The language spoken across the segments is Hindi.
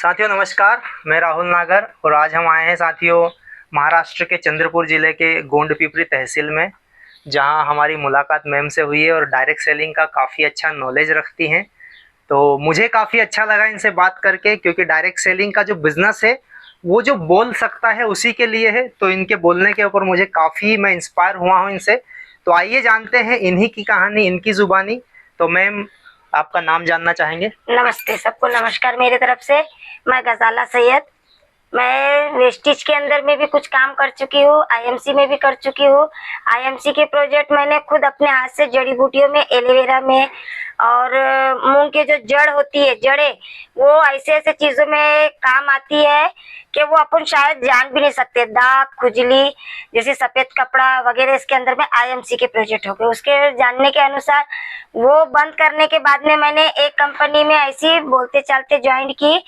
साथियों नमस्कार। मैं राहुल नागर और आज हम आए हैं साथियों महाराष्ट्र के चंद्रपुर ज़िले के गोंडपिपरी तहसील में, जहां हमारी मुलाकात मैम से हुई है और डायरेक्ट सेलिंग का काफ़ी अच्छा नॉलेज रखती हैं। तो मुझे काफ़ी अच्छा लगा इनसे बात करके, क्योंकि डायरेक्ट सेलिंग का जो बिज़नेस है वो जो बोल सकता है उसी के लिए है। तो इनके बोलने के ऊपर मुझे काफ़ी मैं इंस्पायर हुआ हूँ इनसे। तो आइए जानते हैं इन्हीं की कहानी, इनकी ज़ुबानी। तो मैम, आपका नाम जानना चाहेंगे? नमस्ते, सबको नमस्कार मेरी तरफ से। मैं गजाला सैयद। मैं वेस्टिज के अंदर में भी कुछ काम कर चुकी हूँ, आईएमसी में भी कर चुकी हूँ। आईएमसी के प्रोजेक्ट मैंने खुद अपने हाथ से जड़ी बूटियों में, एलोवेरा में और मूंग के जो जड़ होती है, जड़े, वो ऐसे ऐसे चीजों में काम आती है कि वो अपन शायद जान भी नहीं सकते। दाग, खुजली, जैसे सफेद कपड़ा वगैरह, इसके अंदर में आईएमसी के प्रोजेक्ट हो गए। उसके जानने के अनुसार वो बंद करने के बाद में मैंने एक कंपनी में ऐसी बोलते चलते ज्वाइन की,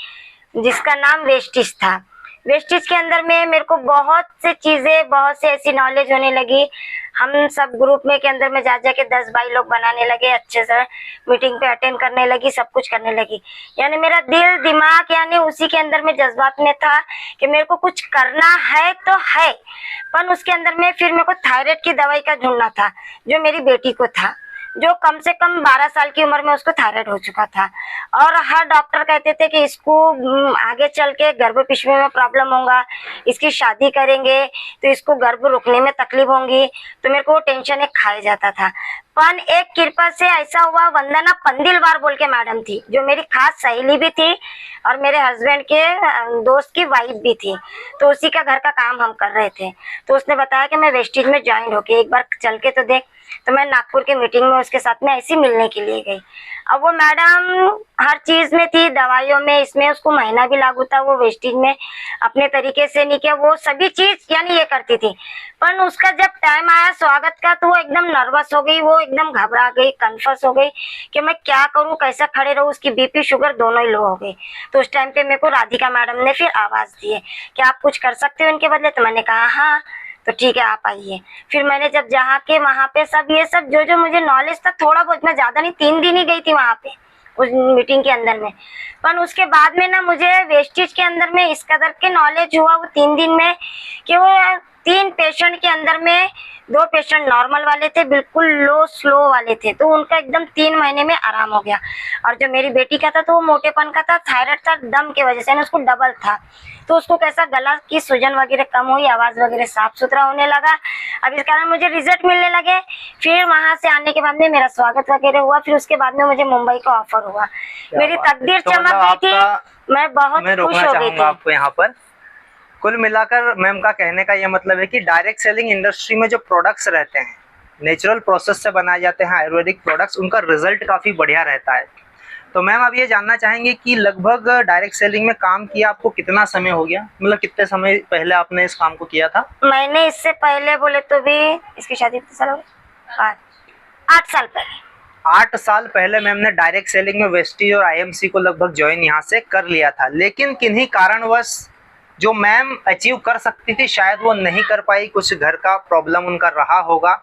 जिसका नाम वेस्टिज था। वेस्टिज के अंदर में मेरे को बहुत से चीजें, बहुत से ऐसी नॉलेज होने लगी। हम सब ग्रुप में के अंदर में जा जाके 10-22 लोग बनाने लगे, अच्छे से मीटिंग पे अटेंड करने लगी, सब कुछ करने लगी। यानी मेरा दिल दिमाग यानी उसी के अंदर में जज्बात में था कि मेरे को कुछ करना है तो है। पर उसके अंदर में फिर मेरे को थायराइड की दवाई का ढूंढना था, जो मेरी बेटी को था, जो कम से कम 12 साल की उम्र में उसको थायराइड हो चुका था। और हर डॉक्टर कहते थे कि इसको आगे चल के गर्भ पिशवी में प्रॉब्लम होगा, इसकी शादी करेंगे तो इसको गर्भ रुकने में तकलीफ होंगी। तो मेरे को वो टेंशन एक खाया जाता था। पर एक कृपा से ऐसा हुआ, वंदना पंदिलवार बोल के मैडम थी, जो मेरी खास सहेली भी थी और मेरे हस्बैंड के दोस्त की वाइफ भी थी। तो उसी का घर का काम हम कर रहे थे। तो उसने बताया कि मैं वेस्टिज में ज्वाइन होके एक बार चल के तो देख। तो मैं नागपुर के मीटिंग में उसके साथ में ऐसी मिलने के लिए गई। अब वो मैडम हर चीज में थी, दवाइयों में, इसमें उसको महीना भी लागू था। वो वेस्टिज में अपने तरीके से नहीं किया, वो सभी चीज यानी ये करती थी। पर उसका जब टाइम आया स्वागत का, तो वो एकदम नर्वस हो गई, वो एकदम घबरा गई, कन्फर्स हो गई कि मैं क्या करूं, कैसा खड़े रहूं। उसकी बीपी शुगर दोनों ही लो हो गई। तो उस टाइम पे मेरे को राधिका मैडम ने फिर आवाज दी है कि आप कुछ कर सकते हो इनके बदले। तो मैंने कहा हाँ, तो ठीक है आप आइए। फिर मैंने जब जहाँ के वहाँ पे सब ये सब जो जो मुझे नॉलेज था, थोड़ा बहुत, मैं ज्यादा नहीं, 3 दिन ही गई थी वहाँ पे उस मीटिंग के अंदर में। पर उसके बाद में ना मुझे वेस्टिज के अंदर में इस कदर के नॉलेज हुआ वो 3 दिन में, कि वो 3 पेशेंट के अंदर में 2 पेशेंट नॉर्मल वाले थे, बिल्कुल लो स्लो वाले थे। तो उनका एकदम 3 महीने में आराम हो गया। और जो मेरी बेटी का था, तो वो मोटेपन का था, थायराइड था, दम की वजह से उसको डबल था। तो उसको कैसा गला की सूजन वगैरह कम हुई, आवाज वगैरह साफ सुथरा होने लगा। अब इस कारण मुझे रिजल्ट मिलने लगे। फिर वहां से आने के बाद में मेरा स्वागत वगैरह हुआ। फिर उसके बाद में मुझे मुंबई का ऑफर हुआ। मेरी तकदीर तो चमक मतलब गई थी, मैं बहुत मैं खुश रोकना हो गई चाहूंगा थी। आपको यहाँ पर। कुल मिलाकर मैम का कहने का ये मतलब है कि डायरेक्ट सेलिंग इंडस्ट्री में जो प्रोडक्ट्स रहते हैं, नेचुरल प्रोसेस से बनाए जाते हैं आयुर्वेदिक प्रोडक्ट्स, उनका रिजल्ट काफ़ी बढ़िया रहता है। तो मैम आप ये जानना चाहेंगे कि लगभग डायरेक्ट सेलिंग में काम किया आपको कितना समय हो गया, मतलब कितने समय पहले आपने इस काम को किया था? मैंने इससे पहले बोले तो भी, इसकी शादी कितने साल हो गए? 8 साल पहले। 8 साल पहले मैम ने डायरेक्ट सेलिंग में वेस्टीज और आईएमसी को लगभग ज्वाइन यहाँ से कर लिया था। लेकिन किन्हीं कारणवश जो मैम अचीव कर सकती थी, शायद वो नहीं कर पाई, कुछ घर का प्रॉब्लम उनका रहा होगा।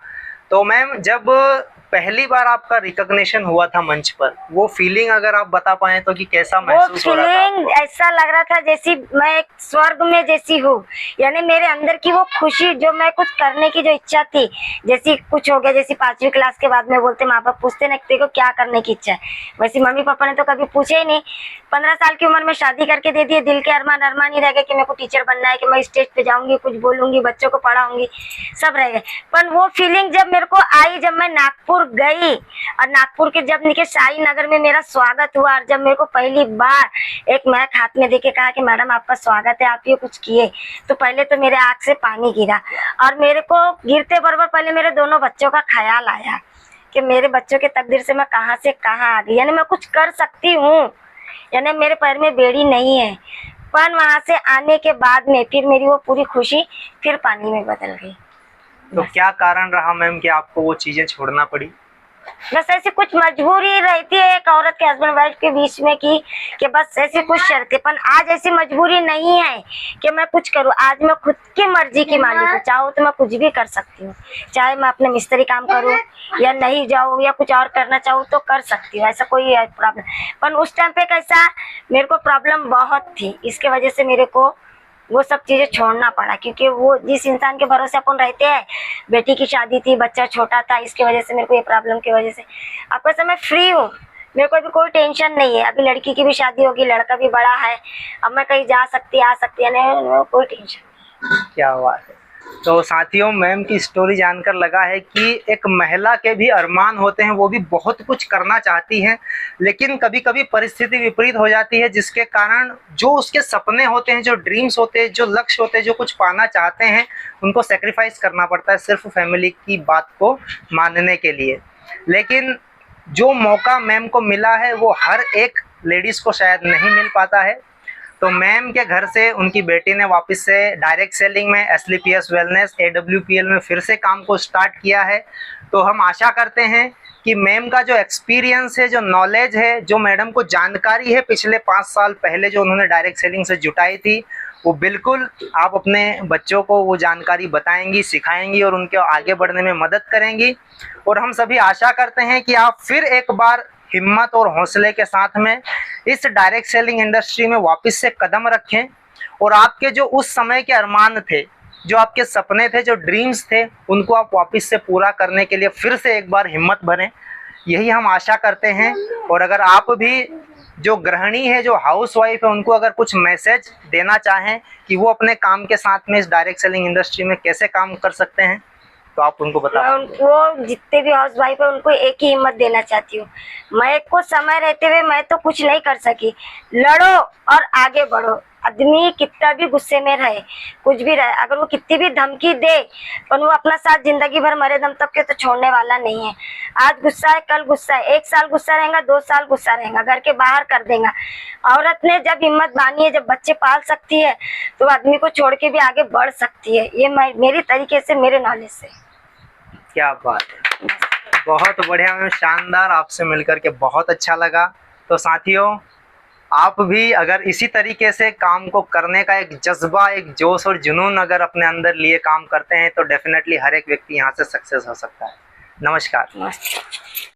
तो मैम, जब पहली बार आपका रिकॉग्निशन हुआ था मंच पर, वो फीलिंग अगर आप बता पाए तो कि कैसा वो महसूस हो रहा था फीलिंग आपको? ऐसा लग रहा था जैसी मैं एक स्वर्ग में जैसी हूँ। यानी मेरे अंदर की वो खुशी, जो मैं कुछ करने की जो इच्छा थी, जैसी कुछ हो गया। जैसी 5वीं क्लास के बाद में बोलते, माँ बाप पूछते ना तेरे को क्या करने की इच्छा है, वैसी मम्मी पापा ने तो कभी पूछे ही नहीं। 15 साल की उम्र में शादी करके दे दिए। दिल के अरमान अरमान ही रह गए कि मेरे को टीचर बनना है, कि मैं स्टेज पे जाऊंगी, कुछ बोलूंगी, बच्चों को पढ़ाऊंगी, सब रह गए। पर वो फीलिंग जब मेरे को आई, जब मैं नागपुर गई और नागपुर के जब नीचे शाही नगर में मेरा स्वागत हुआ, और जब मेरे को पहली बार एक मैक हाथ में देके कहा कि मैडम आपका स्वागत है, आप ये कुछ किए, तो पहले तो मेरे आंख से पानी गिरा। और मेरे को गिरते बराबर पहले मेरे दोनों बच्चों का ख्याल आया कि मेरे बच्चों के तकदीर से मैं कहाँ से कहाँ आ गई। यानी मैं कुछ कर सकती हूँ, यानी मेरे पैर में बेड़ी नहीं है। पर वहां से आने के बाद में फिर मेरी वो पूरी खुशी फिर पानी में बदल गई। तो क्या कारण रहा मैम कि आपको वो चीजें छोड़ना पड़ी? बस ऐसी कुछ मजबूरी रहती है एक औरत के हस्बैंड वाइफ के बीच में कि बस ऐसी कुछ शर्तें, पर आज ऐसी मजबूरी नहीं है कि मैं कुछ करूं। आज मैं खुद की मर्जी की मालिक हूँ, चाहूँ तो मैं कुछ भी कर सकती हूँ। चाहे मैं अपने मिस्त्री काम करूँ या नहीं जाऊँ या कुछ और करना चाहूँ तो कर सकती हूँ, ऐसा कोई प्रॉब्लम। पर उस टाइम पे कैसा मेरे को प्रॉब्लम बहुत थी, इसके वजह से मेरे को वो सब चीजें छोड़ना पड़ा, क्योंकि वो जिस इंसान के भरोसे अपन रहते हैं, बेटी की शादी थी, बच्चा छोटा था, इसकी वजह से मेरे को ये प्रॉब्लम की वजह से अब वैसे मैं फ्री हूँ, मेरे को अभी कोई टेंशन नहीं है। अभी लड़की की भी शादी होगी, लड़का भी बड़ा है, अब मैं कहीं जा सकती आ सकती है, नहीं कोई टेंशन नहीं। क्या बात है। तो साथियों, मैम की स्टोरी जानकर लगा है कि एक महिला के भी अरमान होते हैं, वो भी बहुत कुछ करना चाहती हैं, लेकिन कभी कभी परिस्थिति विपरीत हो जाती है, जिसके कारण जो उसके सपने होते हैं, जो ड्रीम्स होते हैं, जो लक्ष्य होते हैं, जो कुछ पाना चाहते हैं, उनको सेक्रीफाइस करना पड़ता है सिर्फ फैमिली की बात को मानने के लिए। लेकिन जो मौका मैम को मिला है वो हर एक लेडीज़ को शायद नहीं मिल पाता है। तो मैम के घर से उनकी बेटी ने वापस से डायरेक्ट सेलिंग में एसलीपीएस वेलनेस AWPL में फिर से काम को स्टार्ट किया है। तो हम आशा करते हैं कि मैम का जो एक्सपीरियंस है, जो नॉलेज है, जो मैडम को जानकारी है पिछले 5 साल पहले जो उन्होंने डायरेक्ट सेलिंग से जुटाई थी, वो बिल्कुल आप अपने बच्चों को वो जानकारी बताएंगी, सिखाएंगी और उनके आगे बढ़ने में मदद करेंगी। और हम सभी आशा करते हैं कि आप फिर एक बार हिम्मत और हौसले के साथ में इस डायरेक्ट सेलिंग इंडस्ट्री में वापस से कदम रखें और आपके जो उस समय के अरमान थे, जो आपके सपने थे, जो ड्रीम्स थे, उनको आप वापस से पूरा करने के लिए फिर से एक बार हिम्मत भरें, यही हम आशा करते हैं। और अगर आप भी जो गृहिणी है, जो हाउसवाइफ है, उनको अगर कुछ मैसेज देना चाहें कि वो अपने काम के साथ में इस डायरेक्ट सेलिंग इंडस्ट्री में कैसे काम कर सकते हैं, तो आप उनको बता। मैं उनको, जितने भी हाउस वाइफ है, उनको एक ही हिम्मत देना चाहती हूँ। मैं कुछ समय रहते हुए मैं तो कुछ नहीं कर सकी, लड़ो और आगे बढ़ो। आदमी कितना भी गुस्से में रहे, कुछ भी रहे, अगर वो कितनी भी धमकी दे, पर वो अपना साथ जिंदगी भर मरे दम तक के तो छोड़ने वाला नहीं है। आज गुस्सा है, कल गुस्सा है, 1 साल गुस्सा रहेगा, 2 साल गुस्सा रहेगा, घर के बाहर कर देगा। औरत ने जब हिम्मत बांधी है, जब बच्चे पाल सकती है, तो आदमी को छोड़ के भी आगे बढ़ सकती है। ये मेरी तरीके से, मेरे नॉलेज से। क्या बात है, बहुत बढ़िया मैम, शानदार। आपसे मिलकर के बहुत अच्छा लगा। तो साथियों, आप भी अगर इसी तरीके से काम को करने का एक जज्बा, एक जोश और जुनून अगर अपने अंदर लिए काम करते हैं, तो डेफिनेटली हर एक व्यक्ति यहाँ से सक्सेस हो सकता है। नमस्कार। नमस्ते।